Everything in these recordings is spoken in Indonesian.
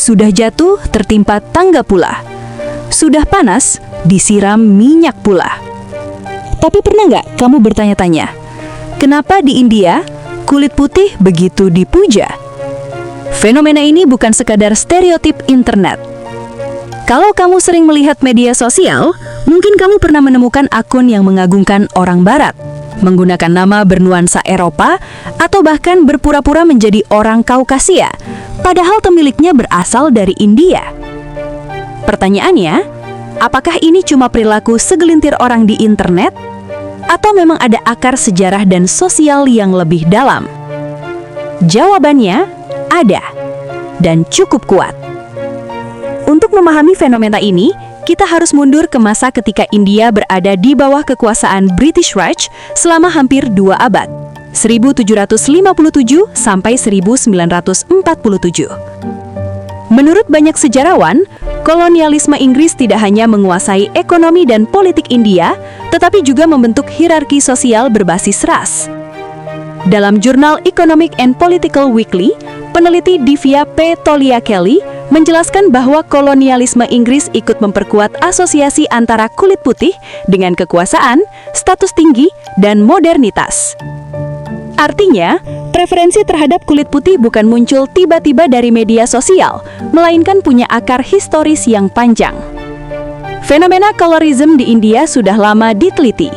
Sudah jatuh, tertimpa tangga pula. Sudah panas, disiram minyak pula. Tapi pernah nggak kamu bertanya-tanya, kenapa di India kulit putih begitu dipuja? Fenomena ini bukan sekadar stereotip internet. Kalau kamu sering melihat media sosial, mungkin kamu pernah menemukan akun yang mengagungkan orang Barat, menggunakan nama bernuansa Eropa, atau bahkan berpura-pura menjadi orang Kaukasia, padahal pemiliknya berasal dari India. Pertanyaannya, apakah ini cuma perilaku segelintir orang di internet? Atau memang ada akar sejarah dan sosial yang lebih dalam? Jawabannya ada, dan cukup kuat. Untuk memahami fenomena ini, kita harus mundur ke masa ketika India berada di bawah kekuasaan British Raj selama hampir 2 abad, 1757 sampai 1947. Menurut banyak sejarawan, kolonialisme Inggris tidak hanya menguasai ekonomi dan politik India, tetapi juga membentuk hierarki sosial berbasis ras. Dalam jurnal Economic and Political Weekly, peneliti Divya P. Toliakeli menjelaskan bahwa kolonialisme Inggris ikut memperkuat asosiasi antara kulit putih dengan kekuasaan, status tinggi, dan modernitas. Artinya, preferensi terhadap kulit putih bukan muncul tiba-tiba dari media sosial, melainkan punya akar historis yang panjang. Fenomena colorism di India sudah lama diteliti.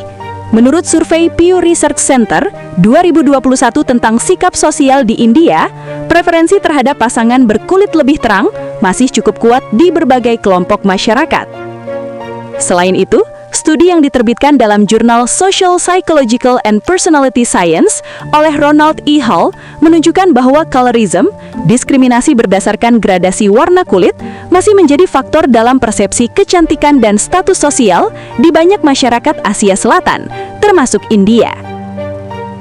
Menurut survei Pew Research Center 2021 tentang sikap sosial di India, preferensi terhadap pasangan berkulit lebih terang masih cukup kuat di berbagai kelompok masyarakat. Selain itu, studi yang diterbitkan dalam jurnal Social Psychological and Personality Science oleh Ronald E. Hall menunjukkan bahwa colorism, diskriminasi berdasarkan gradasi warna kulit, masih menjadi faktor dalam persepsi kecantikan dan status sosial di banyak masyarakat Asia Selatan, termasuk India.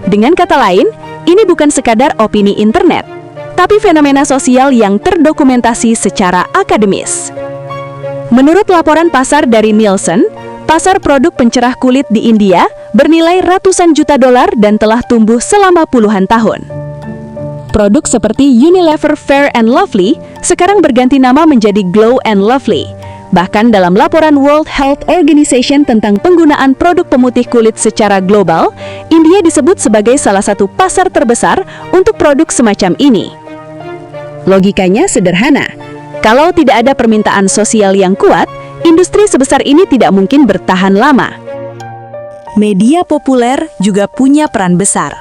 Dengan kata lain, ini bukan sekadar opini internet, tapi fenomena sosial yang terdokumentasi secara akademis. Menurut laporan pasar dari Nielsen, pasar produk pencerah kulit di India bernilai ratusan juta dolar dan telah tumbuh selama puluhan tahun. Produk seperti Unilever Fair and Lovely sekarang berganti nama menjadi Glow and Lovely. Bahkan dalam laporan World Health Organization tentang penggunaan produk pemutih kulit secara global, India disebut sebagai salah satu pasar terbesar untuk produk semacam ini. Logikanya sederhana. Kalau tidak ada permintaan sosial yang kuat, industri sebesar ini tidak mungkin bertahan lama. Media populer juga punya peran besar.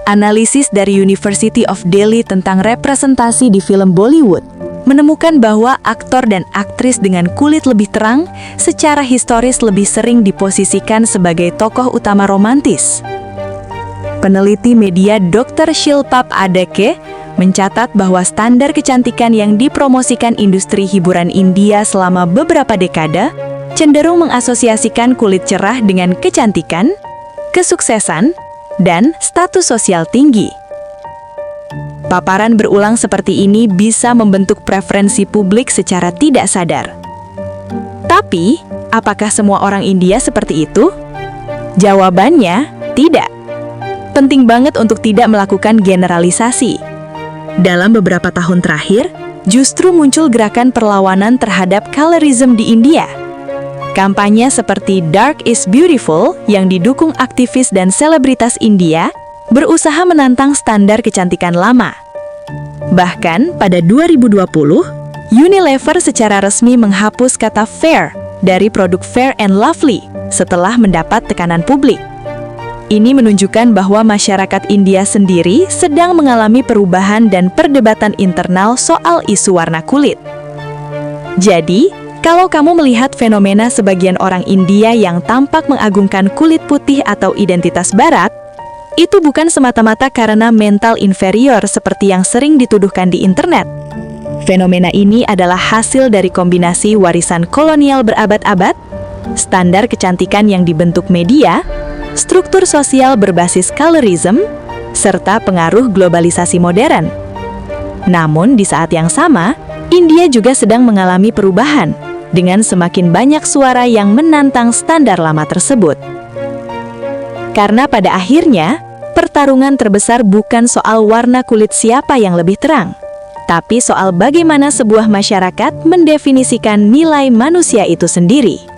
Analisis dari University of Delhi tentang representasi di film Bollywood menemukan bahwa aktor dan aktris dengan kulit lebih terang secara historis lebih sering diposisikan sebagai tokoh utama romantis. Peneliti media Dr. Shilpap Adake mencatat bahwa standar kecantikan yang dipromosikan industri hiburan India selama beberapa dekade cenderung mengasosiasikan kulit cerah dengan kecantikan, kesuksesan, dan status sosial tinggi. Paparan berulang seperti ini bisa membentuk preferensi publik secara tidak sadar. Tapi, apakah semua orang India seperti itu? Jawabannya, tidak. Penting banget untuk tidak melakukan generalisasi. Dalam beberapa tahun terakhir, justru muncul gerakan perlawanan terhadap colorism di India. Kampanye seperti Dark is Beautiful yang didukung aktivis dan selebritas India berusaha menantang standar kecantikan lama. Bahkan pada 2020, Unilever secara resmi menghapus kata fair dari produk Fair and Lovely setelah mendapat tekanan publik. Ini menunjukkan bahwa masyarakat India sendiri sedang mengalami perubahan dan perdebatan internal soal isu warna kulit. Jadi, kalau kamu melihat fenomena sebagian orang India yang tampak mengagungkan kulit putih atau identitas barat, itu bukan semata-mata karena mental inferior seperti yang sering dituduhkan di internet. Fenomena ini adalah hasil dari kombinasi warisan kolonial berabad-abad, standar kecantikan yang dibentuk media, struktur sosial berbasis colorism, serta pengaruh globalisasi modern. Namun di saat yang sama, India juga sedang mengalami perubahan dengan semakin banyak suara yang menantang standar lama tersebut. Karena pada akhirnya, pertarungan terbesar bukan soal warna kulit siapa yang lebih terang, tapi soal bagaimana sebuah masyarakat mendefinisikan nilai manusia itu sendiri.